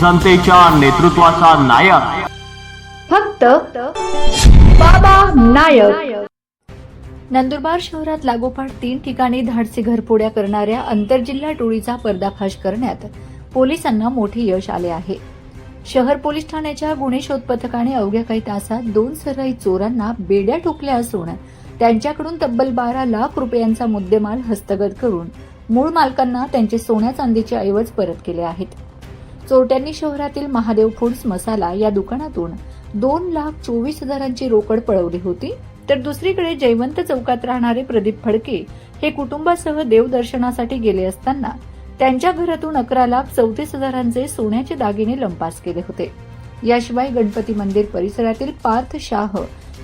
जनतेच्या नेतृत्वाचा नायक फक्त बाबा नायक। नंदुरबार शहरात लागोपाठ 3 ठिकाणी धाडसी घरफोड्या करणाऱ्या आंतरजिल्हा टोळीचा पर्दाफाश करण्यात पोलिसांना मोठे यश आले आहे। शहर पोलीस ठाण्याच्या गुन्हे शोध पथकाने अवघ्या काही तासात 2 सराईत चोरांना बेड्या ठोकल्या असून त्यांच्याकडून तब्बल 12 लाख रुपयांचा मुद्देमाल हस्तगत करून मूळ मालकांना त्यांचे सोन्या चांदीचे ऐवज परत केले आहेत। चोरट्यांनी शहरातील महादेव फूड्स मसाला या दुकानातून 2,24,000ची रोकड पळवली होती, तर दुसरीकडे जयवंत चौकात राहणारे प्रदीप फडके हे कुटुंबासह देवदर्शनासाठी गेले असताना त्यांच्या घरातून 11,34,000चे सोन्याचे दागिने लंपास केले होते। याशिवाय गणपती मंदिर परिसरातील पार्थ शाह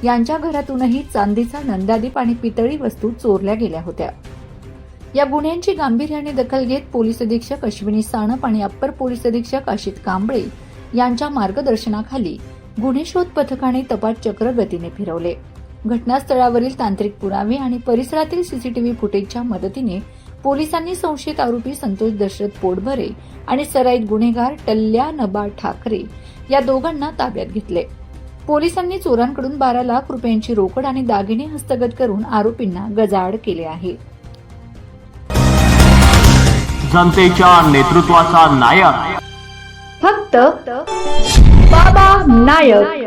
यांच्या घरातूनही चांदीचा नंदादीप आणि पितळी वस्तू चोरल्या गेल्या होत्या। या गुन्ह्यांची गांभीर्याने दखल घेत पोलीस अधीक्षक अश्विनी सानप आणि अप्पर पोलीस अधीक्षक अशित कांबळे यांच्या मार्गदर्शनाखाली गुन्हे शोध पथकाने तपास चक्र गतीने फिरवले। घटनास्थळावरील तांत्रिक पुरावे आणि परिसरातील सीसीटीव्ही फुटेजच्या मदतीने पोलिसांनी संशयित आरोपी संतोष दशरथ पोटभरे आणि सराईत गुन्हेगार टल्ल्या नबा ठाकरे या दोघांना ताब्यात घेतले। पोलिसांनी चोरांकडून 12 लाख रुपयांची रोकड आणि दागिने हस्तगत करून आरोपींना गजाआड केले आहे। जनतेच्या नेतृत्वाचा नायक फक्त बाबा नायक।